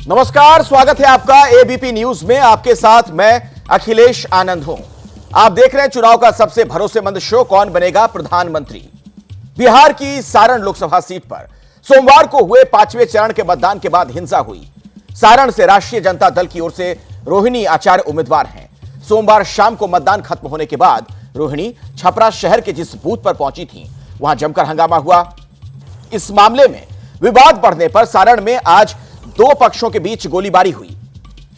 नमस्कार, स्वागत है आपका एबीपी न्यूज में। आपके साथ मैं अखिलेश आनंद हूं। आप देख रहे हैं चुनाव का सबसे भरोसेमंद शो, कौन बनेगा प्रधानमंत्री। बिहार की सारण लोकसभा सीट पर सोमवार को हुए 5वें चरण के मतदान के बाद हिंसा हुई। सारण से राष्ट्रीय जनता दल की ओर से रोहिणी आचार्य उम्मीदवार हैं। सोमवार शाम को मतदान खत्म होने के बाद रोहिणी छपरा शहर के जिस बूथ पर पहुंची थी, वहां जमकर हंगामा हुआ। इस मामले में विवाद बढ़ने पर सारण में आज दो पक्षों के बीच गोलीबारी हुई।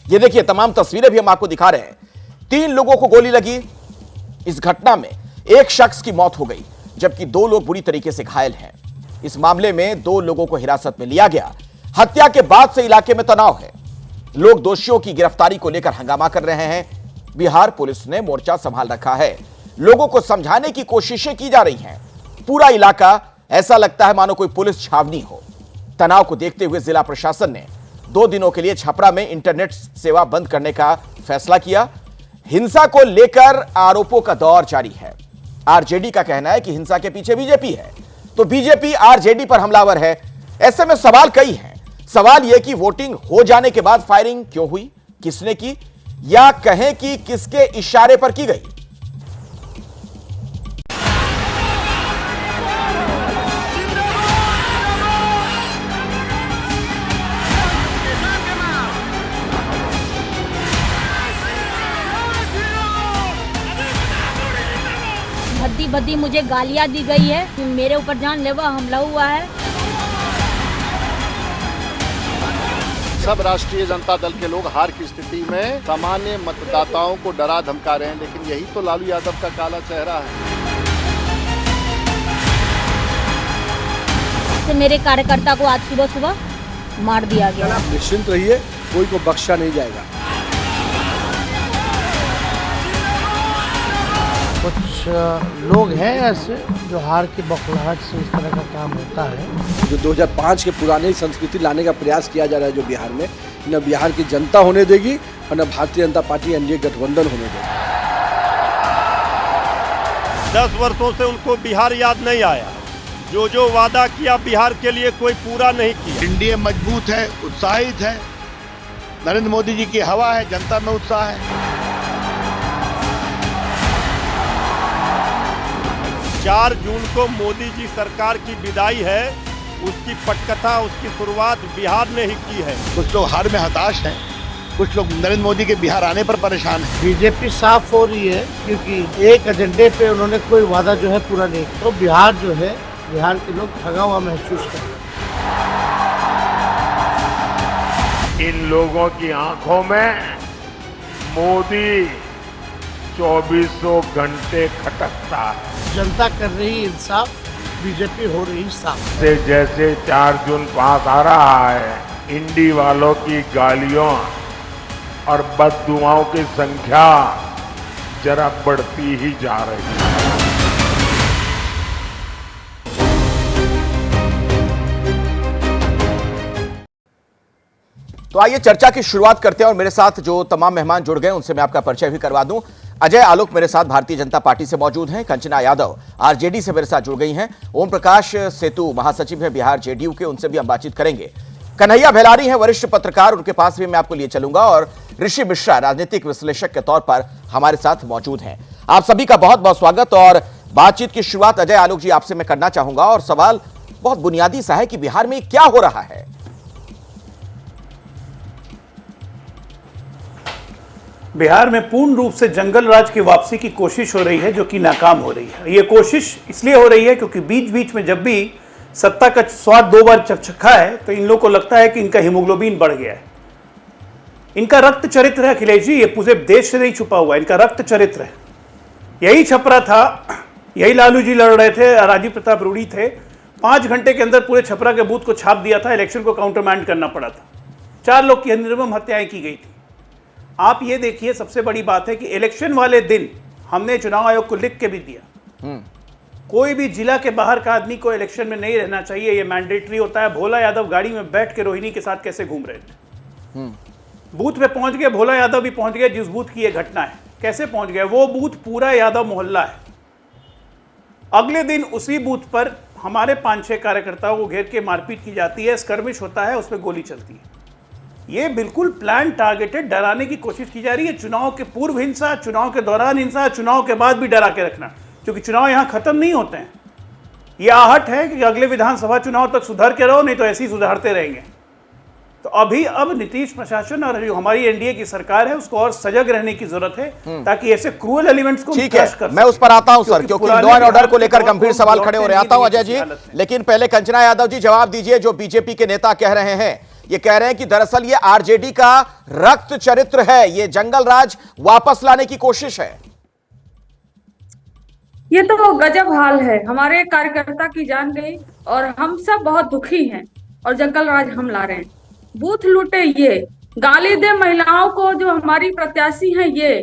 ये देखिए, तमाम तस्वीरें भी हम आपको दिखा रहे हैं। 3 लोगों को गोली लगी। इस घटना में एक शख्स की मौत हो गई, जबकि 2 लोग बुरी तरीके से घायल हैं। इस मामले में 2 लोगों को हिरासत में लिया गया। हत्या के बाद से इलाके में तनाव है। लोग दोषियों की गिरफ्तारी को लेकर हंगामा कर रहे हैं। बिहार पुलिस ने मोर्चा संभाल रखा है। लोगों को समझाने की कोशिशें की जा रही हैं। पूरा इलाका ऐसा लगता है मानो कोई पुलिस छावनी हो। तनाव को देखते हुए जिला प्रशासन ने 2 दिनों के लिए छपरा में इंटरनेट सेवा बंद करने का फैसला किया। हिंसा को लेकर आरोपों का दौर जारी है। आरजेडी का कहना है कि हिंसा के पीछे बीजेपी है, तो बीजेपी आरजेडी पर हमलावर है। ऐसे में सवाल कई हैं। सवाल यह कि वोटिंग हो जाने के बाद फायरिंग क्यों हुई, किसने की, या कहें कि किसके इशारे पर की गई। भद्दी भद्दी मुझे गालियां दी गई है कि मेरे ऊपर जानलेवा हमला हुआ है। सब राष्ट्रीय जनता दल के लोग हार की स्थिति में सामान्य मतदाताओं को डरा धमका रहे हैं, लेकिन यही तो लालू यादव का काला चेहरा है। मेरे कार्यकर्ता को आज सुबह सुबह मार दिया गया। आप निश्चिंत रहिए, कोई को बख्शा नहीं जाएगा। कुछ लोग हैं ऐसे जो हार की बौखलाहट से इस तरह का काम होता है। जो 2005 के पुराने संस्कृति लाने का प्रयास किया जा रहा है जो बिहार में, न बिहार की जनता होने देगी और न भारतीय जनता पार्टी एनडीए गठबंधन होने देगी। 10 वर्षों से उनको बिहार याद नहीं आया। जो वादा किया बिहार के लिए कोई पूरा नहीं किया। एनडीए मजबूत है, उत्साहित है, नरेंद्र मोदी जी की हवा है, जनता में उत्साह है। 4 जून को मोदी जी सरकार की विदाई है, उसकी पटकथा, उसकी शुरुआत बिहार ने ही की है। कुछ लोग हार में हताश हैं, कुछ लोग नरेंद्र मोदी के बिहार आने पर परेशान हैं। बीजेपी साफ हो रही है क्योंकि एक एजेंडे पे उन्होंने कोई वादा जो है पूरा नहीं किया। तो बिहार जो है, बिहार के लोग ठगा हुआ महसूस कर रहे हैं। इन लोगों की आंखों में मोदी 2400 घंटे खटकता है। जनता कर रही इंसाफ, बीजेपी हो रही साफ। से जैसे 4 जून पास आ रहा है, इंडी वालों की गालियों और बददुआओं की संख्या जरा बढ़ती ही जा रही है। तो आइए चर्चा की शुरुआत करते हैं और मेरे साथ जो तमाम मेहमान जुड़ गए उनसे मैं आपका परिचय भी करवा दूं। अजय आलोक मेरे साथ भारतीय जनता पार्टी से मौजूद हैं। कंचना यादव आरजेडी से मेरे साथ जुड़ गई हैं। ओम प्रकाश सेतु महासचिव हैं बिहार जेडीयू के, उनसे भी हम बातचीत करेंगे। कन्हैया भेलारी हैं वरिष्ठ पत्रकार, उनके पास भी मैं आपको लिए चलूंगा। और ऋषि मिश्रा राजनीतिक विश्लेषक के तौर पर हमारे साथ मौजूद हैं। आप सभी का बहुत बहुत स्वागत। और बातचीत की शुरुआत अजय आलोक जी आपसे मैं करना चाहूंगा और सवाल बहुत बुनियादी सा है कि बिहार में क्या हो रहा है। बिहार में पूर्ण रूप से जंगल राज की वापसी की कोशिश हो रही है, जो कि नाकाम हो रही है। ये कोशिश इसलिए हो रही है क्योंकि बीच बीच में जब भी सत्ता का स्वाद 2 बार चखा है तो इन लोगों को लगता है कि इनका हीमोग्लोबिन बढ़ गया है। इनका रक्त चरित्र है अखिलेश जी, ये पूरे देश से नहीं छुपा हुआ, इनका रक्त चरित्र है। यही छपरा था, यही लालू जी लड़ रहे थे, राजीव प्रताप रूढ़ी थे। 5 घंटे के अंदर पूरे छपरा के बूथ को छाप दिया था। इलेक्शन को काउंटरमैंड करना पड़ा था। 4 लोग की निर्मम हत्याएं की गई थी। आप ये देखिए, सबसे बड़ी बात है कि इलेक्शन वाले दिन हमने चुनाव आयोग को लिख के भी दिया, कोई भी जिला के बाहर का आदमी को इलेक्शन में नहीं रहना चाहिए, ये मैंडेटरी होता है। भोला यादव गाड़ी में बैठ के रोहिणी के साथ कैसे घूम रहे थे, बूथ पे पहुंच गए। भोला यादव भी पहुंच गए जिस बूथ की ये घटना है। कैसे पहुंच गए? वो बूथ पूरा यादव मोहल्ला है। अगले दिन उसी बूथ पर हमारे 5-6 कार्यकर्ताओं को घेर के मारपीट की जाती है, स्कर्मिश होता है, उसमें गोली चलती है। ये बिल्कुल प्लान टारगेटेड डराने की कोशिश की जा रही है। चुनाव के पूर्व हिंसा, चुनाव के दौरान हिंसा, चुनाव के बाद भी डरा के रखना, क्योंकि चुनाव यहां खत्म नहीं होते हैं। यह आहट है कि अगले विधानसभा चुनाव तक सुधर के रहो, नहीं तो ऐसे ही सुधारते रहेंगे। तो अब नीतीश प्रशासन और जो हमारी एनडीए की सरकार है उसको और सजग रहने की जरूरत है, ताकि ऐसे क्रूअल एलिमेंट्स को ठीक है, मैं उस पर आता हूं सर, क्योंकि लॉ एंड ऑर्डर को लेकर गंभीर सवाल खड़े हो रहे। आता हूं अजय जी, लेकिन पहले कंचना यादव जी जवाब दीजिए। जो बीजेपी के नेता कह रहे हैं, ये कह रहे हैं कि दरअसल ये आरजेडी का रक्त चरित्र है, ये जंगल राज वापस लाने की कोशिश है। ये तो गजब हाल है, हमारे कार्यकर्ता की जान गई और हम सब बहुत दुखी हैं और जंगल राज हम ला रहे हैं। बूथ लूटे ये, गाली दे महिलाओं को जो हमारी प्रत्याशी हैं ये,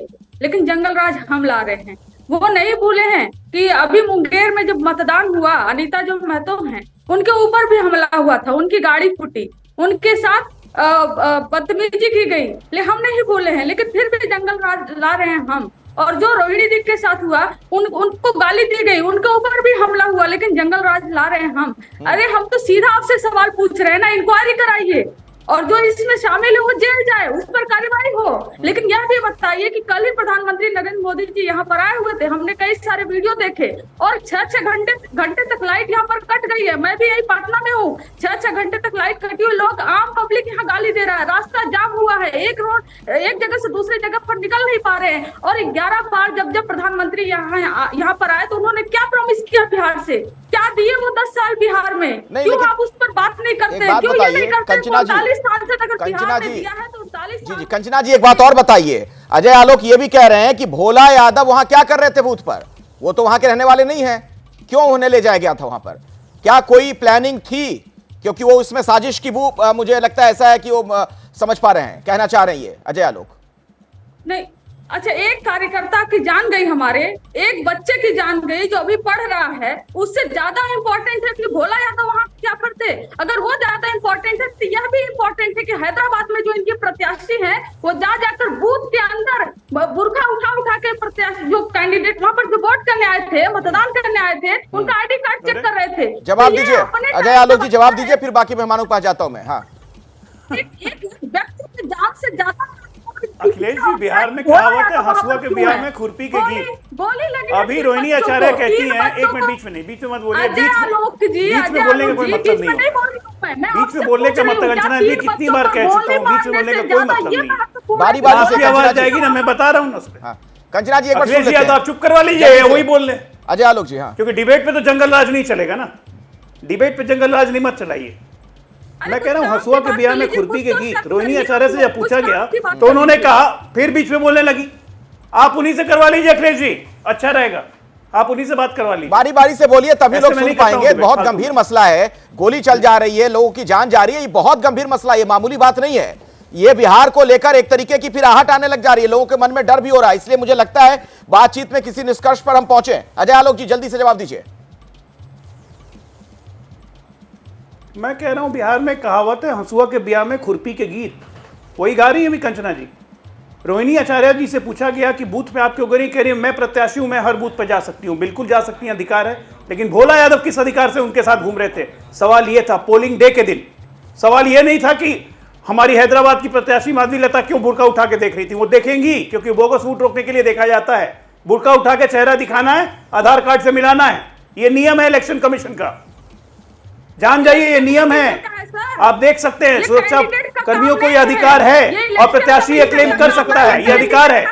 लेकिन जंगल राज हम ला रहे हैं। वो नहीं भूले हैं कि अभी मुंगेर में जब मतदान हुआ, अनीता जो महतो हैं उनके ऊपर भी हमला हुआ था, उनकी गाड़ी फूटी, उनके साथ बदतमीजी की गई, लेकिन हम नहीं भूले हैं, लेकिन फिर भी जंगल राज ला रहे हैं हम। और जो रोहिणी दी के साथ हुआ, उनको गाली दी गई, उनके ऊपर भी हमला हुआ, लेकिन जंगल राज ला रहे हैं हम। अरे हम तो सीधा आपसे सवाल पूछ रहे हैं ना, इंक्वायरी कराइए और जो इसमें शामिल है वो जेल जाए, उस पर कार्रवाई हो। लेकिन यह भी बताइए कि कल ही प्रधानमंत्री नरेंद्र मोदी जी यहाँ पर आए हुए थे, हमने कई सारे वीडियो देखे और 6-6 घंटे तक लाइट यहाँ पर कट गई है। मैं भी यही पटना में हूँ, 6-6 घंटे तक लाइट कटी हुई, लोग आम पब्लिक यहाँ गाली दे रहा है, रास्ता जाम हुआ है, एक जगह से दूसरी जगह पर निकल नहीं पा रहे हैं। और 11 बार जब प्रधानमंत्री यहाँ पर आए तो उन्होंने क्या प्रॉमिस किया बिहार से, क्या दिए वो 10 साल बिहार में, क्यों आप उस पर बात नहीं करते, क्यों ये नहीं करते? कंचना जी, कंचना जी एक बात और बताइए, अजय आलोक ये भी कह रहे हैं कि भोला यादव वहां क्या कर रहे थे बूथ पर, वो तो वहां के रहने वाले नहीं हैं, क्यों उन्हें ले जाया गया था वहां पर? क्या कोई प्लानिंग थी? क्योंकि वो उसमें साजिश की वो मुझे लगता है ऐसा है कि वो समझ पा रहे हैं, कहना चाह रहे हैं ये अजय आलोक। नहीं, अच्छा, एक कार्यकर्ता की जान गई, हमारे एक बच्चे की जान गई जो अभी पढ़ रहा है, उससे ज्यादा इम्पोर्टेंट है कि भोला यादव वहां क्या करते। अगर वो ज्यादा इम्पोर्टेंट है तो यह भी इम्पोर्टेंट है कि हैदराबाद में जो इनके प्रत्याशी हैं वो जाकर बूथ के अंदर बुर्खा उठा के प्रत्याशी जो कैंडिडेट वहां पर जो वोट करने आए थे, मतदान करने आए थे, उनका आईडी कार्ड चेक कर रहे थे। जवाब दीजिए अजय आलोक जी, जवाब दीजिए, फिर बाकी मेहमानों के पास जाता हूं मैं। हाँ, एक व्यक्ति की जान से ज्यादा अखिलेश जी, बिहार में कहावत है, हंसुआ के बिहार में खुरपी के गीत। अभी रोहिणी आचार्य कहती हैं, एक मिनट बीच में नहीं, बीच में मत बोलिए, बीच में बोलने का कोई मतलब नहीं है, बीच में बोलने का मतलब, कंचना जी कितनी बार कह चुका हूँ, बीच में बोलने का कोई मतलब नहीं है। बारी बारी से आवाज जाएगी ना, मैं बता रहा हूँ ना उस पर। कंचना जी एक बार अखिलेश जी आप चुप करवा लीजिए, वही बोल रहे अजय आलोक जी। हाँ, क्योंकि डिबेट पे तो जंगल राज नहीं चलेगा ना, डिबेट पे जंगल राज नहीं मत चलाइए। मैं कह रहा हूं हंसुआ के बिहार में खुरपी के गीत, रोहिणी आचार्य से जब पूछा गया तो उन्होंने कहा, फिर बीच में बोलने लगी। आप उन्हीं से करवा लीजिए अखिलेश जी, अच्छा रहेगा, आप उन्हीं से बात करवा लीजिए, बारी बारी से बोलिए, तभी लोग सुन पाएंगे। बहुत गंभीर मसला है, गोली चल जा रही है, लोगों की जान जा रही है, ये बहुत गंभीर मसला, ये मामूली बात नहीं है। ये बिहार को लेकर एक तरीके की फिर आहट आने लग जा रही है, लोगों के मन में डर भी हो रहा है, इसलिए मुझे लगता है बातचीत में किसी निष्कर्ष पर हम पहुंचे। अजय आलोक जी जल्दी से जवाब दीजिए। मैं कह रहा हूं बिहार में कहावत है, हंसुआ के बिहार में खुरपी के गीत, वही गा रही है अभी कंचना जी। रोहिणी आचार्य जी से पूछा गया कि बूथ पे आप क्यों गई, कह रही है मैं प्रत्याशी हूं, मैं हर बूथ पे जा सकती हूं। बिल्कुल जा सकती हैं, अधिकार है, लेकिन भोला यादव किस अधिकार से उनके साथ घूम रहे थे? सवाल यह था पोलिंग डे के दिन, सवाल यह नहीं था कि हमारी हैदराबाद की प्रत्याशी माधवी लता क्यों बुर्का उठा के देख रही थी। वो देखेंगी, क्योंकि बोगस वोट रोकने के लिए देखा जाता है। बुर्का उठा के चेहरा दिखाना है, आधार कार्ड से मिलाना है, ये नियम है इलेक्शन कमीशन का, जान जाइए, ये नियम है, आप देख सकते हैं। सुरक्षा कर्मियों को यह अधिकार है और प्रत्याशी ये क्लेम कर सकता है, ये अधिकार है,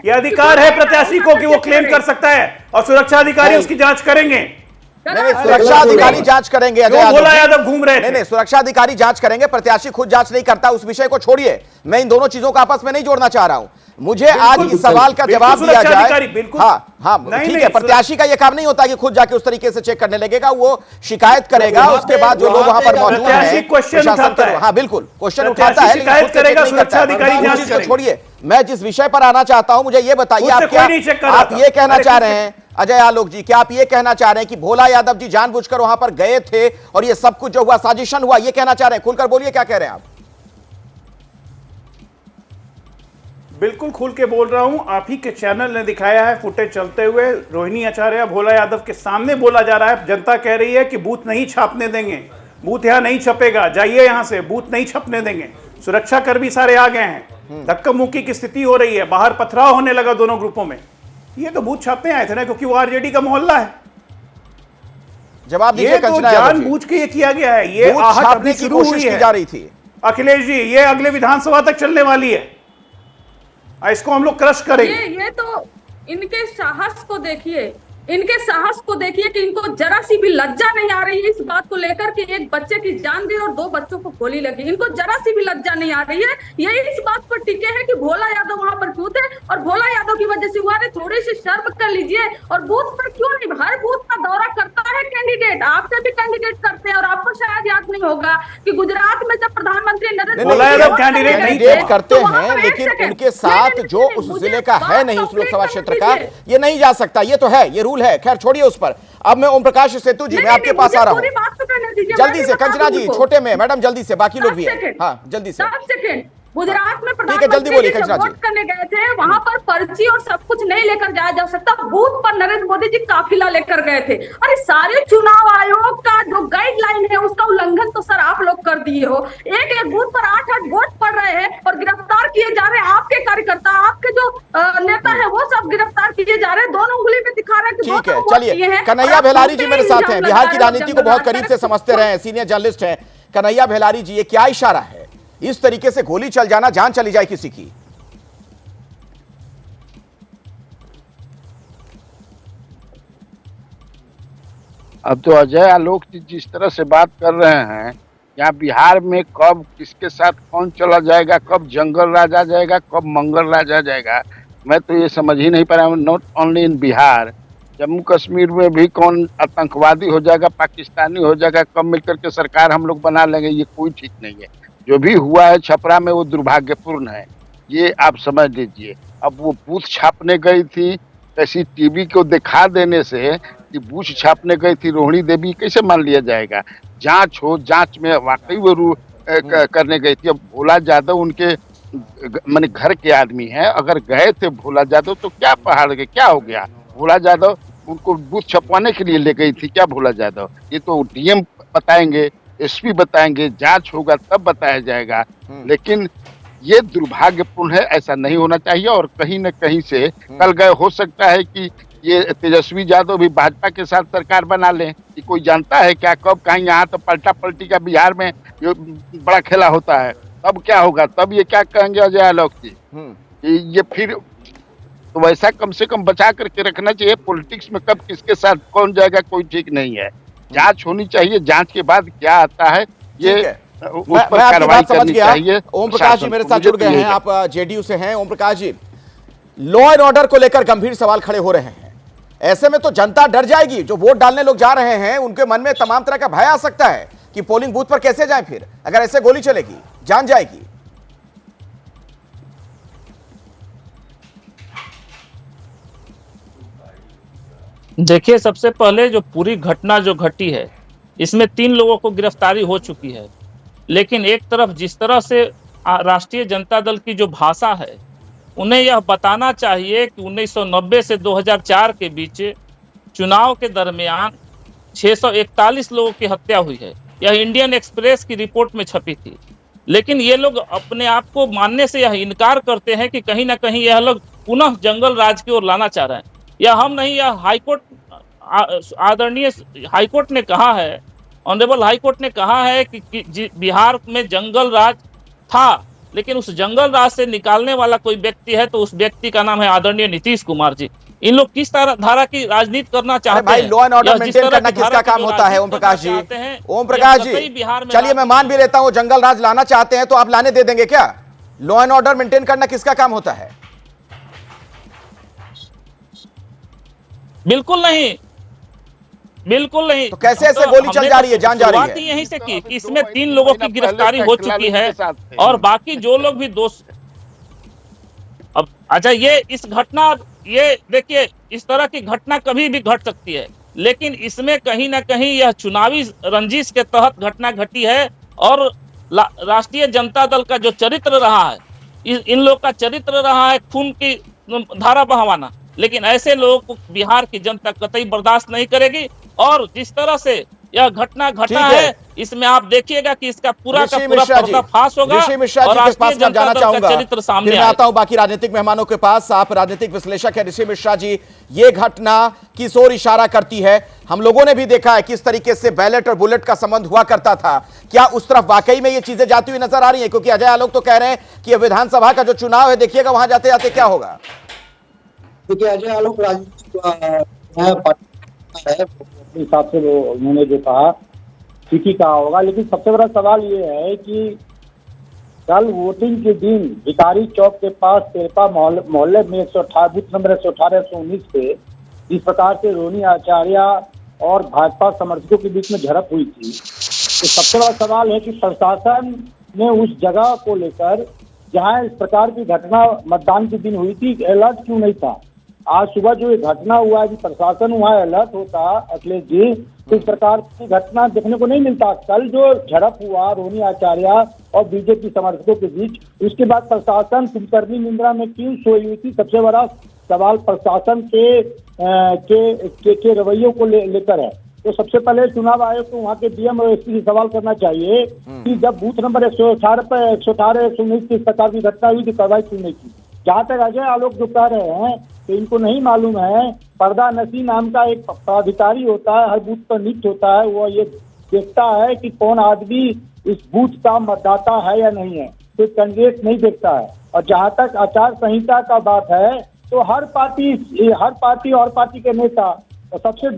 ये अधिकार है प्रत्याशी को कि वो क्लेम कर सकता है, और सुरक्षा अधिकारी उसकी जांच करेंगे। नहीं, सुरक्षा अधिकारी जांच करेंगे। अजय भोला यादव घूम रहे थे। नहीं, सुरक्षा अधिकारी जांच करेंगे, प्रत्याशी खुद जांच नहीं करता, उस विषय को छोड़िए। मैं इन दोनों चीजों को आपस में नहीं जोड़ना चाह रहा हूं। मुझे आज इस सवाल का जवाब दिया जाए। हाँ, ठीक है, प्रत्याशी का यह काम नहीं होता कि खुद जाके उस तरीके से चेक करने लगेगा, वो शिकायत करेगा, उसके बाद जो लोग वहां पर मौजूद हैं प्रशासन, हाँ बिल्कुल क्वेश्चन उठाता है, शिकायत करेगा, सुरक्षा अधिकारी। छोड़िए, मैं जिस विषय पर आना चाहता हूं, मुझे ये बताइए, आप ये कहना चाह रहे हैं अजय आलोक जी, क्या आप ये कहना चाह रहे हैं कि भोला यादव जी जानबूझकर वहां पर गए थे और ये सब कुछ जो हुआ साजिशन हुआ, ये कहना चाह रहे हैं? खुलकर बोलिए, क्या कह रहे हैं आप? बिल्कुल खुल के बोल रहा हूं, आप ही के चैनल ने दिखाया है फुटेज चलते हुए, रोहिणी आचार्य भोला यादव के सामने बोला जा रहा है। जनता कह रही है कि बूथ नहीं छापने देंगे, बूथ यहां नहीं छपेगा, जाइए यहां से, बूथ नहीं छपने देंगे। सुरक्षा कर्मी सारे आ गए हैं, धक्का मुक्की की स्थिति हो रही है, बाहर पथराव होने लगा दोनों ग्रुपों में। ये तो बूथ छापने आए थे ना, क्योंकि वो आरजेडी का मोहल्ला है। जवाब दीजिए ये तो कंचना यादव जी। जानबूझ के ये किया गया है, ये बूथ आहट छापने अपनी की शुरू कोशिश हुई की है जा रही थी। अखिलेश जी, ये अगले विधानसभा तक चलने वाली है, इसको हम लोग क्रश करेंगे। ये तो इनके साहस को देखिए, इनके साहस को देखिए कि इनको जरा सी भी लज्जा नहीं आ रही है इस बात को लेकर कि एक बच्चे की जान दी और 2 बच्चों को गोली लगी। इनको जरा सी भी लज्जा नहीं आ रही है। ये इस बात पर टिके हैं कि भोला यादव वहां पर क्यों थे और भोला यादव की वजह से हुआ है। थोड़ी सी शर्म कर लीजिए। और बूथ पर क्यों नहीं, हर बूथ का दौरा करता है कैंडिडेट, आपसे भी कैंडिडेट करते हैं। और आपको शायद याद नहीं होगा कि गुजरात में जब प्रधानमंत्री नरेंद्र भोला यादव कैंडिडेट करते हैं, लेकिन उनके साथ जो उस जिले का है नहीं, उस लोकसभा क्षेत्र का, ये नहीं जा सकता। ये तो है, ये रूल है। खैर छोड़िए उस पर। अब मैं ओम प्रकाश सेतु जी, मैं आपके पास आ रहा हूँ जल्दी से। कंचना जी छोटे में, मैडम जल्दी से, बाकी लोग भी हैं। हाँ जल्दी से। 10 सेकंड। गुजरात में जल्दी बोलिए कंचना जी। वोट करने गए थे, वहां पर पर्ची और सब कुछ नहीं लेकर जाया जा सकता। बूथ पर नरेंद्र मोदी जी काफिला लेकर गए थे। अरे सारे चुनाव आयोग का जो गाइडलाइन है उसका उल्लंघन तो सर आप लोग कर दिए हो। एक बूथ पर 8-8 वोट पड़ रहे हैं और गिरफ्तार किए जा रहे हैं। आपके कार्यकर्ता, आपके जो नेता है वो सब गिरफ्तार किए जा रहे हैं। दोनों उंगली पे दिखा रहे हैं कि ठीक है। चलिए, कन्हैया भेलारी जी मेरे साथ हैं, बिहार की राजनीति को बहुत करीब से समझते रहे हैं, सीनियर जर्नलिस्ट हैं। कन्हैया भेलारी जी, ये क्या इशारा है? इस तरीके से गोली चल जाना, जान चली जाए किसी की। अब तो अजय आलोक जी जिस तरह से बात कर रहे हैं, यहाँ बिहार में कब किसके साथ कौन चला जाएगा, कब जंगल राज आ जाएगा, कब मंगल राज आ जाएगा, मैं तो ये समझ ही नहीं पा रहा हूँ। Not only in Bihar, Jammu Kashmir में भी कौन आतंकवादी हो जाएगा, पाकिस्तानी हो जाएगा, कब मिलकर के सरकार हम लोग बना लेंगे, ये कोई ठीक नहीं है। जो भी हुआ है छपरा में वो दुर्भाग्यपूर्ण है, ये आप समझ लीजिए। अब वो बूथ छापने गई थी, ऐसी टीवी को दिखा देने से कि बूथ छापने गई थी रोहिणी देवी, कैसे मान लिया जाएगा? जांच हो, जांच में वाकई वो करने गई थी। अब भोला यादव उनके माने घर के आदमी हैं, अगर गए थे भोला यादव तो क्या पहाड़ के क्या हो गया? भोला यादव उनको बूथ छपवाने के लिए ले गई थी क्या भोला यादव? ये तो डीएम बताएंगे, एसपी बताएंगे, जांच होगा तब बताया जाएगा। लेकिन ये दुर्भाग्यपूर्ण है, ऐसा नहीं होना चाहिए। और कहीं न कहीं से कल गए, हो सकता है कि ये तेजस्वी यादव भी भाजपा के साथ सरकार बना लें, कि कोई जानता है क्या कब कहीं। यहाँ तो पलटा पलटी का बिहार में बड़ा खेला होता है, तब क्या होगा? तब ये क्या कहेंगे अजय आलोक जी, ये फिर तो वैसा कम से कम बचा करके रखना चाहिए। पॉलिटिक्स में कब किसके साथ कौन जाएगा कोई ठीक नहीं है। जांच होनी चाहिए, जांच के बाद क्या आता है ये उस पर कार्रवाई करनी चाहिए। ओम प्रकाश जी मेरे साथ जुड़ गए हैं, आप जेडीयू से हैं। Om Prakash ji, law and order को लेकर गंभीर सवाल खड़े हो रहे हैं। ऐसे में तो जनता डर जाएगी, जो वोट डालने लोग जा रहे हैं उनके मन में तमाम तरह का भय आ सकता है कि पोलिंग बूथ पर कैसे जाएं फिर, अगर ऐसे गोली चलेगी, जान जाएगी। देखिए, सबसे पहले जो पूरी घटना जो घटी है, इसमें 3 लोगों को गिरफ्तारी हो चुकी है। लेकिन एक तरफ जिस तरह से राष्ट्रीय जनता दल की जो भाषा है, उन्हें यह बताना चाहिए कि 1990 से 2004 के बीच चुनाव के दरमियान 641 लोगों की हत्या हुई है। यह इंडियन एक्सप्रेस की रिपोर्ट में छपी थी। लेकिन ये लोग अपने आप को मानने से यह इनकार करते हैं कि कहीं ना कहीं यह लोग पुनः जंगल राज की ओर लाना चाह रहे हैं। यह हम नहीं, यह हाईकोर्ट, आदरणीय हाईकोर्ट ने कहा है, ऑनरेबल हाईकोर्ट ने कहा है कि बिहार में जंगल राज था, लेकिन उस जंगल राज से निकालने वाला कोई व्यक्ति है तो उस व्यक्ति का नाम है आदरणीय नीतीश कुमार जी। इन लोग किस तरह धारा की राजनीति करना चाहते हैं? भाई, लॉ एंड ऑर्डर मेंटेन करना किसका काम होता है? ओम प्रकाश जी, ओम प्रकाश जी, चलिए मैं मान भी लेता हूं जंगल राज लाना चाहते हैं तो आप लाने दे देंगे क्या? लॉ एंड ऑर्डर मेंटेन करना किसका काम होता है? बिल्कुल नहीं, बिल्कुल नहीं। तो कैसे ऐसे गोली चल जा रही है, जान जा रही है? यहीं से की कि इसमें 3 लोगों की गिरफ्तारी हो चुकी है और बाकी जो लोग भी दोस्त। अब अच्छा, ये इस घटना, ये देखिए, इस तरह की घटना कभी भी घट सकती है, लेकिन इसमें कहीं ना कहीं यह चुनावी रंजिश के तहत घटना घटी है। और राष्ट्रीय जनता दल का जो चरित्र रहा है, इन लोग का चरित्र रहा है खून की धारा बहावाना। लेकिन ऐसे लोगों को बिहार की जनता कतई बर्दाश्त नहीं करेगी। और जिस तरह से यह घटना घटा ठीक है। है, इसमें आप देखिएगा कि इसका पूरा का ऋषि पूरा मिश्रा जी, पर्दाफाश होगा ऋषि मिश्रा और जी के राष्ट्रीय पास मैं जनता जाना दल चाहूंगा, का चरित्र सामने फिर मैं आएगा। आता हूं बाकी राजनीतिक मेहमानों के पास। आप राजनीतिक विश्लेषक है ऋषि मिश्रा जी, ये घटना किस ओर इशारा करती है? हम लोगों ने भी देखा है किस तरीके से बैलेट और बुलेट का संबंध हुआ करता था, क्या उस तरफ वाकई में ये चीजें जाती हुई नजर आ रही है? क्योंकि अजय आलोक तो कह रहे हैं कि ये विधानसभा का जो चुनाव है, देखिएगा वहां जाते जाते क्या होगा। देखिए, अजय आलोक राजनीतिक है, अपने हिसाब से वो उन्होंने जो कहा ठीक ही कहा होगा, लेकिन सबसे बड़ा सवाल ये है कि कल वोटिंग के दिन भिखारी चौक के पास तेरपा मोहल्ले में 118 बूथ नंबर 118-119 पे जिस प्रकार से रोनी आचार्य और भाजपा समर्थकों के बीच में झड़प हुई थी, तो सबसे बड़ा सवाल है कि प्रशासन ने उस जगह को लेकर जहां इस प्रकार की घटना मतदान के दिन हुई थी, अलर्ट क्यों नहीं था? आज सुबह जो ये घटना हुआ है, प्रशासन वहाँ अलर्ट होता अखिलेश जी, तो इस प्रकार की घटना देखने को नहीं मिलता। कल जो झड़प हुआ रोनी आचार्य और बीजेपी समर्थकों के बीच, उसके बाद प्रशासन कुलकर्णी निंद्रा में क्यों सोई हुई थी? सबसे बड़ा सवाल प्रशासन के रवैयों को लेकर है। तो सबसे पहले चुनाव आयोग को वहाँ के डीएम और एसपी से सवाल करना चाहिए कि जब बूथ नंबर 118-119 की इस प्रकार की घटना हुई, तो कार्रवाई क्यों नहीं की? जहाँ तक अजय आलोक जो कह रहे हैं तो इनको नहीं मालूम है, पर्दा नसी नाम का एक पदाधिकारी होता है, हर बूथ पर नियुक्त होता है, वो ये देखता है कि कौन आदमी इस बूथ का मतदाता है या नहीं है, तो कैंडिडेट नहीं देखता है। और जहाँ तक आचार संहिता का बात है, तो हर पार्टी और पार्टी के नेता, सबसे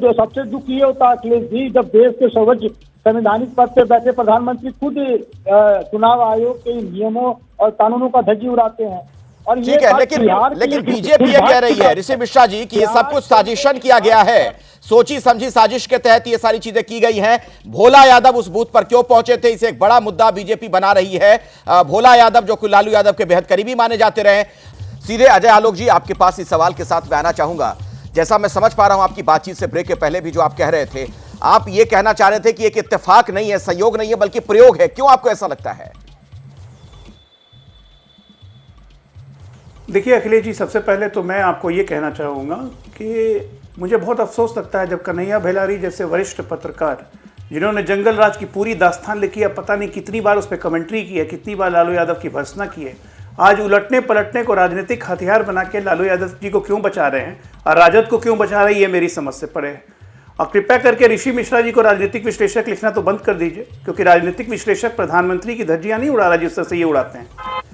दुख ये होता है अखिलेश जी, जब देश के सर्वोच्च संवैधानिक पद पे बैठे प्रधानमंत्री खुद चुनाव आयोग के नियमों और कानूनों का धज्जी उड़ाते हैं। और ठीक है, लेकिन बीजेपी ये कह रही है ऋषि मिश्रा जी कि ये सब कुछ साजिशन किया गया है, सोची समझी साजिश के तहत ये सारी चीजें की गई हैं। भोला यादव उस बूथ पर क्यों पहुंचे थे, इसे एक बड़ा मुद्दा बीजेपी बना रही है। भोला यादव जो लालू यादव के बेहद करीबी माने जाते रहे। सीधे अजय आलोक जी आपके पास इस सवाल के साथ मैं आना चाहूंगा। जैसा मैं समझ पा रहा हूं आपकी बातचीत से, ब्रेक के पहले भी जो आप कह रहे थे, आप ये कहना चाह रहे थे कि एक इत्तेफाक नहीं है, संयोग नहीं है, बल्कि प्रयोग है। क्यों आपको ऐसा लगता है? देखिए अखिलेश जी, सबसे पहले तो मैं आपको ये कहना चाहूँगा कि मुझे बहुत अफसोस लगता है जब कन्हैया भेलारी जैसे वरिष्ठ पत्रकार, जिन्होंने जंगल राज की पूरी दास्तान लिखी है, पता नहीं कितनी बार उस पर कमेंट्री की है, कितनी बार लालू यादव की भर्त्सना की है, आज उलटने पलटने को राजनीतिक हथियार बना के लालू यादव जी को क्यों बचा रहे हैं और राजद को क्यों बचा रही है, मेरी समझ से परे है। और कृपया करके ऋषि मिश्रा जी को राजनीतिक विश्लेषक लिखना तो बंद कर दीजिए, क्योंकि राजनीतिक विश्लेषक प्रधानमंत्री की धज्जियां नहीं उड़ा रहा जिस तरह से ये उड़ाते हैं।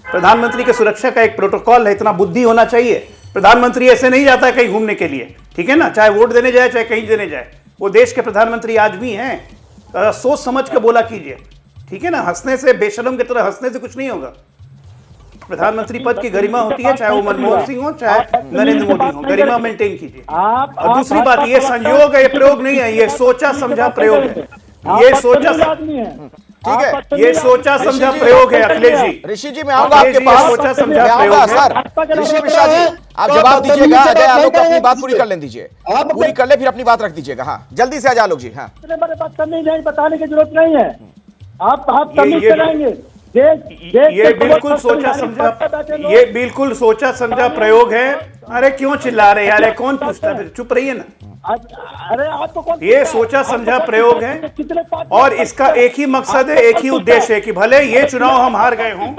प्रधानमंत्री के सुरक्षा का एक प्रोटोकॉल है, इतना बुद्धि होना चाहिए। प्रधानमंत्री ऐसे नहीं जाता है कहीं घूमने के लिए, ठीक है ना, चाहे वोट देने जाए चाहे कहीं देने जाए, वो देश के प्रधानमंत्री आज भी हैं। सोच समझ के बोला कीजिए, ठीक है ना, हंसने से, बेशरम की तरह हंसने से कुछ नहीं होगा। प्रधानमंत्री पद की गरिमा होती है, चाहे वो मनमोहन सिंह हो चाहे नरेंद्र मोदी हो, गरिमा मेंटेन कीजिए। और दूसरी बात, ये संयोग है, ये प्रयोग नहीं है, ये सोचा समझा प्रयोग है। ये सोचा, ठीक है, ये सोचा समझा प्रयोग है अखिलेश जी। ऋषि जी मैं आऊंगा आपके पास, सोचा समझा मैं आऊंगा प्रयोग सर। ऋषि मिश्रा जी आप जवाब दीजिएगा, अजय आलोक अपनी बात पूरी कर लें दीजिए, पूरी कर ले फिर अपनी बात रख दीजिएगा। हाँ जल्दी से अजय आलोक जी। हाँ बात करनी नहीं, बताने की जरूरत नहीं है, आप तमीज से रहेंगे। ये बिल्कुल सोचा समझा, ये बिल्कुल सोचा समझा प्रयोग है। अरे क्यों चिल्ला रहे यार, कौन पूछता है, चुप रहिए ना। अरे आपको कौन, ये सोचा समझा प्रयोग है और इसका एक ही मकसद है, एक ही उद्देश्य है कि भले ये चुनाव हम हार गए हों,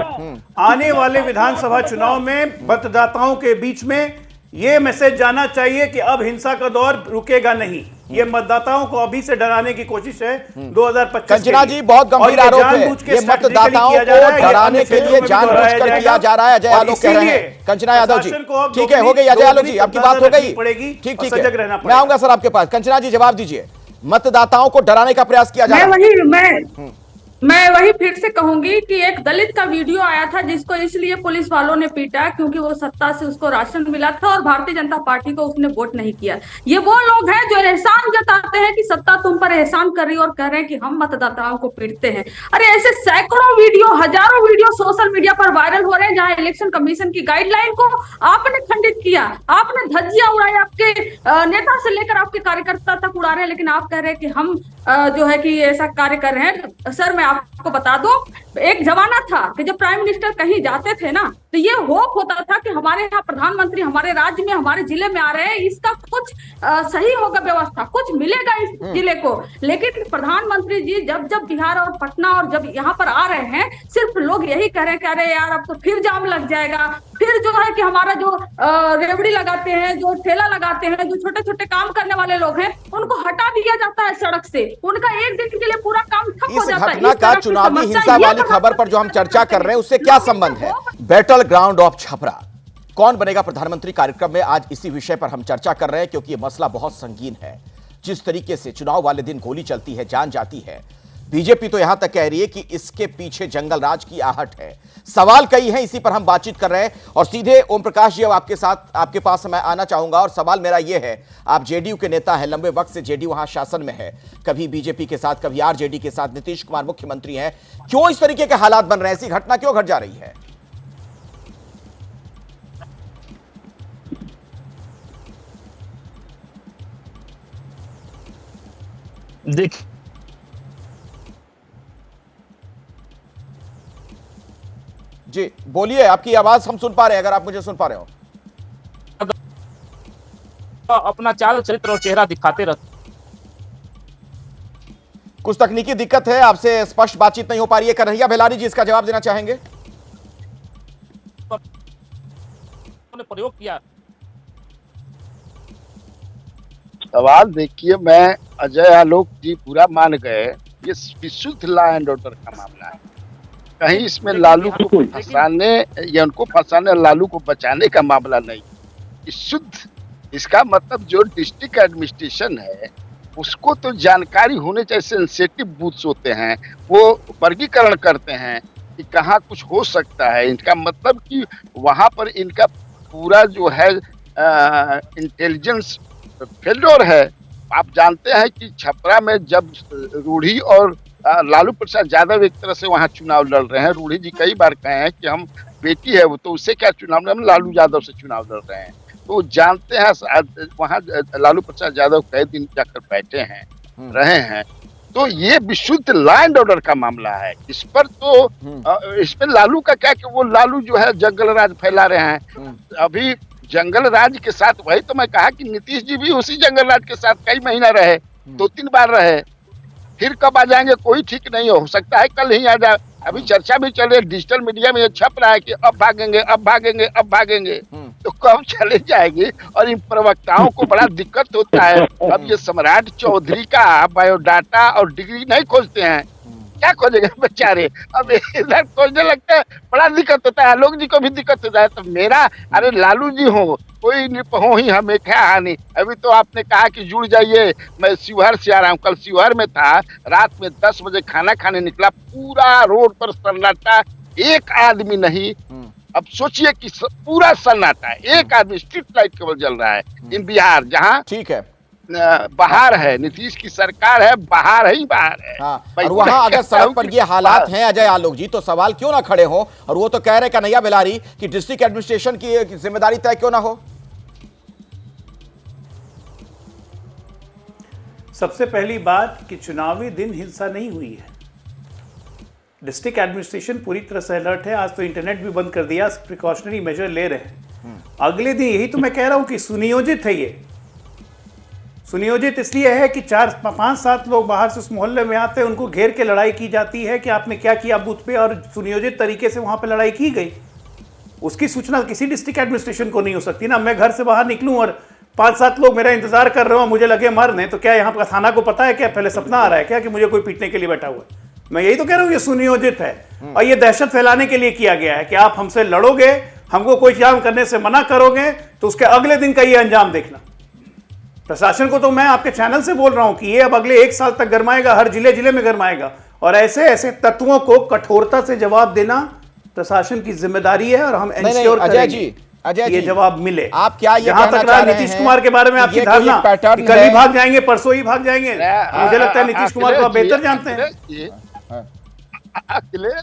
आने वाले विधानसभा चुनाव में मतदाताओं के बीच में ये मैसेज जाना चाहिए कि अब हिंसा का दौर रुकेगा नहीं। ये मतदाताओं को अभी से डराने की कोशिश है 2025। कंचना जी बहुत गंभीर आरोप है, ये मतदाताओं को डराने के लिए जानबूझकर किया जा रहा है, अजय आलोक कह रहे हैं। कंचना यादव जी ठीक है, हो गई अजय आलोक जी आपकी बात हो गई, ठीक है, मैं आऊंगा सर आपके पास। कंचना जी जवाब दीजिए, मतदाताओं को डराने का प्रयास किया जा रहा है। मैं वही फिर से कहूंगी कि एक दलित का वीडियो आया था जिसको इसलिए पुलिस वालों ने पीटा क्योंकि वो सत्ता से उसको राशन मिला था और भारतीय जनता पार्टी को उसने वोट नहीं किया। ये वो लोग हैं जो एहसान जताते हैं कि सत्ता तुम पर एहसान कर रही है और कह रहे हैं कि हम मतदाताओं को पीटते हैं। अरे ऐसे सैकड़ों वीडियो, हजारों वीडियो सोशल मीडिया पर वायरल हो रहे हैं जहां इलेक्शन कमीशन की गाइडलाइन को आपने खंडित किया, आपने धज्जियां उड़ाई, आपके नेता से लेकर आपके कार्यकर्ता तक उड़ा रहे हैं, लेकिन आप कह रहे हैं कि हम जो है कि ऐसा कार्य कर रहे हैं। सर मैं आपको बता दूं, एक जमाना था कि जब प्राइम मिनिस्टर कहीं जाते थे ना, तो ये होप होता था कि हमारे यहाँ प्रधानमंत्री हमारे राज्य में, हमारे जिले में आ रहे हैं, इसका कुछ सही होगा, व्यवस्था कुछ मिलेगा इस जिले को। लेकिन प्रधानमंत्री जी जब जब बिहार और पटना और जब यहाँ पर आ रहे हैं, सिर्फ लोग यही कह रहे हैं कि अरे यार अब तो फिर जाम लग जाएगा, फिर जो है कि हमारा जो रेवड़ी लगाते हैं, जो ठेला लगाते हैं, जो छोटे छोटे काम करने वाले लोग हैं, उनको हटा दिया जाता है सड़क से, उनका एक दिन के लिए पूरा काम ठप हो इस जाता है। घटना इस का तरह की चुनावी समस्या हिंसा ये वाली तो खबर पर जो हम चर्चा कर रहे हैं उससे क्या संबंध है? बैटल ग्राउंड ऑफ छपरा, कौन बनेगा प्रधानमंत्री कार्यक्रम में आज इसी विषय पर हम चर्चा कर रहे हैं, क्योंकि यह मसला बहुत संगीन है। जिस तरीके से चुनाव वाले दिन गोली चलती है, जान जाती है, बीजेपी तो यहां तक कह रही है कि इसके पीछे जंगल राज की आहट है। सवाल कई हैं, इसी पर हम बातचीत कर रहे हैं और सीधे ओम प्रकाश जी अब आपके पास मैं आना चाहूंगा। और सवाल मेरा यह है, आप जेडीयू के नेता हैं, लंबे वक्त से जेडीयू वहां शासन में है, कभी बीजेपी के साथ, कभी आरजेडी के साथ, नीतीश कुमार मुख्यमंत्री हैं, क्यों इस तरीके के हालात बन रहे हैं? ऐसी घटना क्यों घट जा रही है? देखिए जी बोलिए, आपकी आवाज हम सुन पा रहे हैं, अगर आप मुझे सुन पा रहे हो। अपना चाल चरित्र और चेहरा दिखाते रहते, कुछ तकनीकी दिक्कत है, आपसे स्पष्ट बातचीत नहीं हो पा रही है। कन्हैया भेलारी जी इसका जवाब देना चाहेंगे? प्रयोग किया। सवाल देखिए, मैं अजय आलोक जी पूरा मान गए, ये विशुद्ध लॉ एंड ऑर्डर का मामला है। कहीं इसमें लालू को फंसाने या उनको फंसाने, लालू को बचाने का मामला नहीं, शुद्ध। इसका मतलब जो डिस्ट्रिक्ट एडमिनिस्ट्रेशन है उसको तो जानकारी होने चाहिए। सेंसिटिव बूथ्स होते हैं, वो वर्गीकरण करते हैं कि कहाँ कुछ हो सकता है। इनका मतलब कि वहाँ पर इनका पूरा जो है इंटेलिजेंस फेल्योर है। आप जानते हैं कि छपरा में जब रूढ़ी और लालू प्रसाद यादव एक तरह से वहाँ चुनाव लड़ रहे हैं, रूढ़ी जी कई बार कहे हैं कि हम बेटी है वो, तो उससे क्या चुनाव, हम लालू यादव से चुनाव लड़ रहे हैं, तो जानते हैं वहाँ लालू प्रसाद यादव कई दिन जाकर बैठे हैं, रहे हैं। तो ये विशुद्ध लॉ एंड ऑर्डर का मामला है। इस पर तो इसमें लालू का क्या कि वो लालू जो है जंगल राज फैला रहे हैं। अभी जंगल राज के साथ, वही तो मैं कहा कि नीतीश जी भी उसी जंगल राज के साथ कई महीना रहे, 2-3 बार रहे, फिर कब आ जाएंगे कोई ठीक नहीं हो सकता है कल ही आ जाए। अभी चर्चा भी चल रही है, डिजिटल मीडिया में ये छप रहा है कि अब भागेंगे, अब भागेंगे, अब भागेंगे, तो कब चले जाएंगे। और इन प्रवक्ताओं को बड़ा दिक्कत होता है। अब ये सम्राट चौधरी का बायोडाटा और डिग्री नहीं खोजते हैं, क्या खोजेंगे बेचारे, अब इधर खोजने लगते हैं, बड़ा दिक्कत होता है। आलोक जी को भी दिक्कत होता है। तो मेरा, अरे लालू जी हो, कोई हो ही, हमें क्या हानि। अभी तो आपने कहा कि जुड़ जाइए, मैं शिवहर से आ रहा हूँ, कल शिवहर में था, रात में 10 बजे खाना खाने निकला, पूरा रोड पर सन्नाटा, एक आदमी नहीं। अब सोचिए कि पूरा सन्नाटा है, एक आदमी, स्ट्रीट लाइट केवल जल रहा है। इन बिहार जहाँ ठीक है, बाहर है, नीतीश की सरकार है, बाहर ही बाहर है। हाँ, और वहां अगर सड़क पर ये हालात हैं अजय आलोक जी, तो सवाल क्यों ना खड़े हो। और वो तो कह रहे कन्हैया भेलारी कि डिस्ट्रिक्ट एडमिनिस्ट्रेशन की जिम्मेदारी तय क्यों ना हो। सबसे पहली बात कि चुनावी दिन हिंसा नहीं हुई है, डिस्ट्रिक्ट एडमिनिस्ट्रेशन पूरी तरह से अलर्ट है। आज तो इंटरनेट भी बंद कर दिया, प्रिकॉशनरी मेजर ले रहे हैं। अगले दिन, यही तो मैं कह रहा हूं कि सुनियोजित है। ये सुनियोजित इसलिए है कि 4-5-7 लोग बाहर से उस मोहल्ले में आते हैं, उनको घेर के लड़ाई की जाती है कि आपने क्या किया बूथ पे, और सुनियोजित तरीके से वहां पे लड़ाई की गई। उसकी सूचना किसी डिस्ट्रिक्ट एडमिनिस्ट्रेशन को नहीं हो सकती ना। मैं घर से बाहर निकलूं और 5-7 लोग मेरा इंतजार कर रहे हो, मुझे लगे मारने, तो क्या यहाँ का थाना को पता है क्या? पहले सपना आ रहा है क्या कि मुझे कोई पीटने के लिए बैठा हुआ है? मैं यही तो कह रहा हूँ, ये सुनियोजित है और ये दहशत फैलाने के लिए किया गया है कि आप हमसे लड़ोगे, हमको कोई काम करने से मना करोगे, तो उसके अगले दिन का ये अंजाम देखना। प्रशासन को तो मैं आपके चैनल से बोल रहा हूं कि ये अब अगले 1 साल तक गरमाएगा, हर जिले जिले में गरमाएगा, और ऐसे ऐसे तत्वों को कठोरता से जवाब देना प्रशासन की जिम्मेदारी है। और हम इंश्योर करेंगे ये जवाब मिले। आप क्या ये जहां तक रहा नीतीश कुमार के बारे में आपकी धारणा, कल ही भाग जाएंगे, परसों ही भाग जाएंगे, मुझे लगता है नीतीश कुमार को आप बेहतर जानते हैं। अखिलेश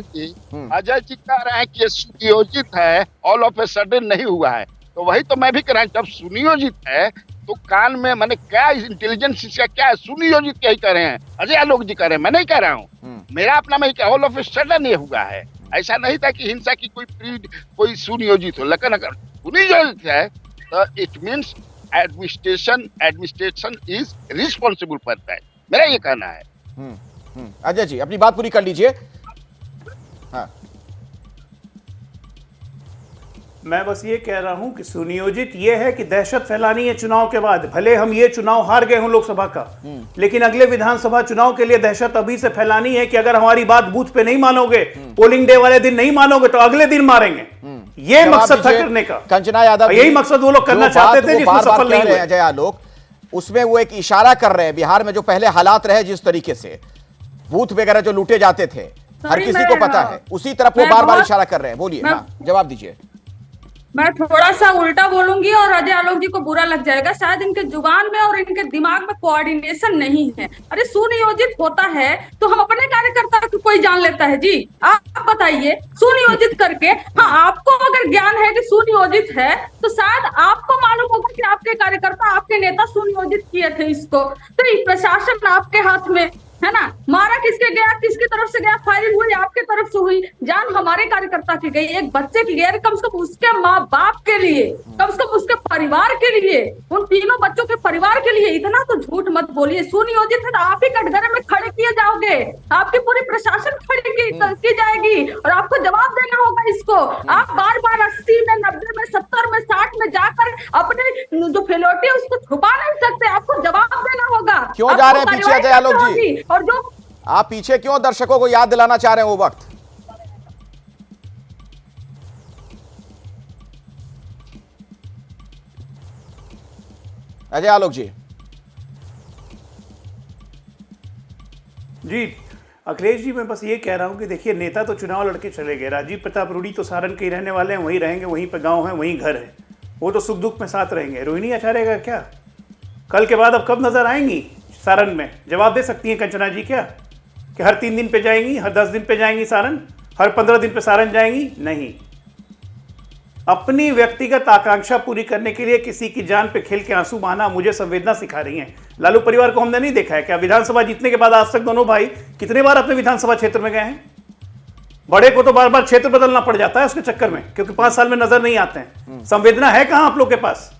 जी, अजय जी कह रहे हैं कि ये सुनियोजित है, ऑल ऑफ ए सडन नहीं हुआ है, तो वही तो मैं भी कह रहा हूं, जब सुनियोजित है तो कान में मैंने क्या इंटेलिजेंस इसका क्या है, सुनियोजित क्या ही कर रहे हैं, अजय आलोक जी कर रहे हैं, मैं नहीं कह रहा हूँ। मेरा अपना में क्या ऑल ऑफ ए सडन ये हुआ है, ऐसा नहीं था कि हिंसा की कोई सुनियोजित हो, लेकिन अगर सुनियोजित है तो it means administration is responsible for that, मेरा ये कहना है। अजय जी अपनी बात पूरी कर लीजिए। हाँ। मैं बस ये कह रहा हूं कि सुनियोजित ये है कि दहशत फैलानी है चुनाव के बाद, भले हम ये चुनाव हार गए हों लोकसभा का, लेकिन अगले विधानसभा चुनाव के लिए दहशत अभी से फैलानी है कि अगर हमारी बात बूथ पे नहीं मानोगे, पोलिंग डे वाले दिन नहीं मानोगे तो अगले दिन मारेंगे। ये मकसद था करने का, कंचना यादव, यही मकसद वो लोग करना चाहते थे जिसमें सफल नहीं हुए। अजय आलोक उसमें वो एक इशारा कर रहे हैं, बिहार में जो पहले हालात रहे जिस तरीके से बूथ वगैरह जो लूटे जाते थे, हर किसी को पता है, उसी तरफ वो बार बार इशारा कर रहे हैं। बोलिए, हाँ जवाब दीजिए। मैं थोड़ा सा उल्टा बोलूंगी और अजय आलोक जी को बुरा लग जाएगा, शायद इनके जुबान में और इनके दिमाग में कोऑर्डिनेशन नहीं है। अरे सुनियोजित होता है तो हम अपने कार्यकर्ता को कोई जान लेता है जी, आप बताइए सुनियोजित करके। हाँ, आपको अगर ज्ञान है कि सुनियोजित है तो शायद आपको मालूम होगा कि आपके कार्यकर्ता, आपके नेता सुनियोजित किए थे इसको, तो ये प्रशासन आपके हाथ में है ना। मारा किसके गया, किसकी तरफ से गया, फायरिंग हुई आपके तरफ से हुई, जान हमारे कार्यकर्ता की गई, एक बच्चे की गई, कम से कम उसके माँ बाप के लिए, कम से कम उसके परिवार के लिए, उन तीनों बच्चों के परिवार के लिए। इतना तो झूठ मत बोलिए। सुनियोजित है तो आप ही कटघरे में खड़े किए जाओगे, आपकी पूरी प्रशासन खड़ी की जाएगी और आपको जवाब देना होगा इसको। आप बार बार 80 में, 90 में, 70 में, 60 में जाकर अपने जो फेलोटी है उसको छुपा नहीं सकते, आपको जवाब देना होगा। क्यों जा रहे हैं पीछे अजय आलोक जी? और जो आप पीछे क्यों दर्शकों को याद दिलाना चाह रहे हैं वो वक्त? अजय आलोक जी। अखिलेश जी, मैं बस ये कह रहा हूं कि देखिए, नेता तो चुनाव लड़के चले गए, राजीव प्रताप रूडी तो सारण के ही रहने वाले हैं, वहीं रहेंगे, वहीं पे गांव है, वहीं घर है, वो तो सुख दुख में साथ रहेंगे। रोहिणी आचार्य का क्या, कल के बाद अब कब नजर आएंगी सारण में? जवाब दे सकती हैं कंचना जी क्या कि हर 3 दिन पे जाएंगी, हर 10 दिन पे जाएंगी सारण, हर 15 दिन पे सारण जाएंगी? नहीं। अपनी व्यक्तिगत आकांक्षा पूरी करने के लिए किसी की जान पे खेल के आंसू बहाना मुझे संवेदना सिखा रही हैं। लालू परिवार को हमने नहीं देखा है क्या? विधानसभा जीतने के बाद आज तक दोनों भाई कितने बार अपने विधानसभा क्षेत्र में गए हैं? बड़े को तो बार बार क्षेत्र बदलना पड़ जाता है उसके चक्कर में, क्योंकि 5 साल में नजर नहीं आते हैं। संवेदना है कहां आप लोग के पास?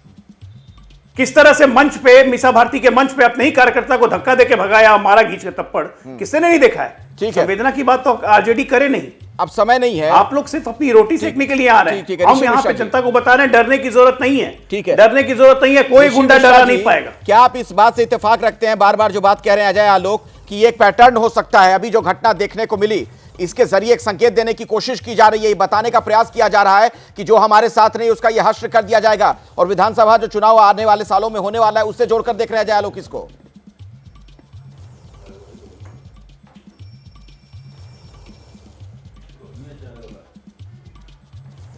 किस तरह से मंच पे, मीसा भारती के मंच पे अपने ही कार्यकर्ता को धक्का देके भगाया, मारा खींच के थप्पड़, किसने नहीं देखा है? ठीक है, संवेदना की बात तो आरजेडी करे नहीं। अब समय नहीं है, आप लोग सिर्फ अपनी रोटी सेकने के लिए आ रहे हैं। हम यहाँ पे जनता को बता रहे हैं डरने की जरूरत नहीं है। ठीक है, डरने की जरूरत नहीं है, कोई गुंडा डरा नहीं पाएगा। क्या आप इस बात से इत्तेफाक रखते हैं, बार बार जो बात कह रहे हैं अजय आलोक, कि एक पैटर्न हो सकता है, अभी जो घटना देखने को मिली इसके जरिए एक संकेत देने की कोशिश की जा रही है, ये बताने का प्रयास किया जा रहा है कि जो हमारे साथ नहीं उसका यह हश्र कर दिया जाएगा, और विधानसभा जो चुनाव आने वाले सालों में होने वाला है उससे जोड़कर देख रहे हैं अजय आलोक इसको?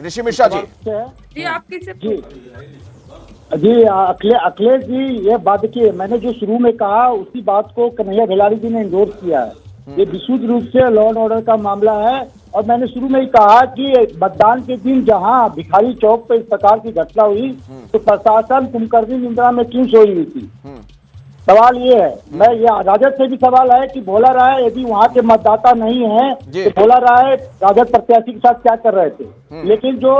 ऋषि मिश्रा जी। जी आपकी से जी अखिलेश जी, ये बात देखिए, मैंने जो शुरू में कहा उसी बात को कन्हैया भेलारी जी ने इंडोर्स किया है। ये विशुद्ध रूप से लॉ एंड ऑर्डर का मामला है, और मैंने शुरू में ही कहा कि मतदान के दिन जहां भिखारी चौक पे इस प्रकार की घटना हुई तो प्रशासन कुंभकर्णी निंद्रा में क्यों सोई हुई थी? सवाल ये है, मैं ये राजद से भी सवाल है कि भोला राय यदि वहाँ के मतदाता नहीं है तो भोला राय राजद प्रत्याशी के साथ क्या कर रहे थे? लेकिन जो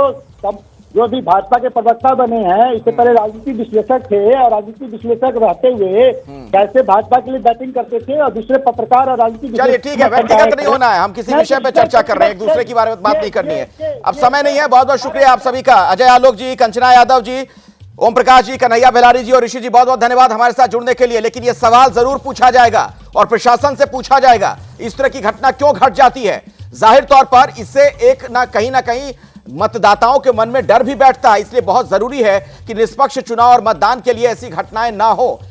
अभी भाजपा के प्रवक्ता बने हैं, इससे पहले राजनीतिक विश्लेषक थे, और राजनीतिक विश्लेषक रहते हुए कैसे भाजपा के लिए बैटिंग करते थे, और दूसरे पत्रकार और राजनीतिक। चलिए ठीक है, व्यक्तिगत नहीं होना है, हम किसी विषय पे चर्चा कर रहे हैं, एक दूसरे के बारे में बात नहीं करनी है। अब समय नहीं है। बहुत बहुत शुक्रिया आप सभी का, अजय आलोक जी, कंचना यादव जी, ओम प्रकाश जी, कन्हैया भेलारी जी और ऋषि जी, बहुत बहुत धन्यवाद हमारे साथ जुड़ने के लिए। लेकिन यह सवाल जरूर पूछा जाएगा और प्रशासन से पूछा जाएगा, इस तरह की घटना क्यों घट जाती है? जाहिर तौर पर इससे एक ना कहीं मतदाताओं के मन में डर भी बैठता है, इसलिए बहुत जरूरी है कि निष्पक्ष चुनाव और मतदान के लिए ऐसी घटनाएं ना हो।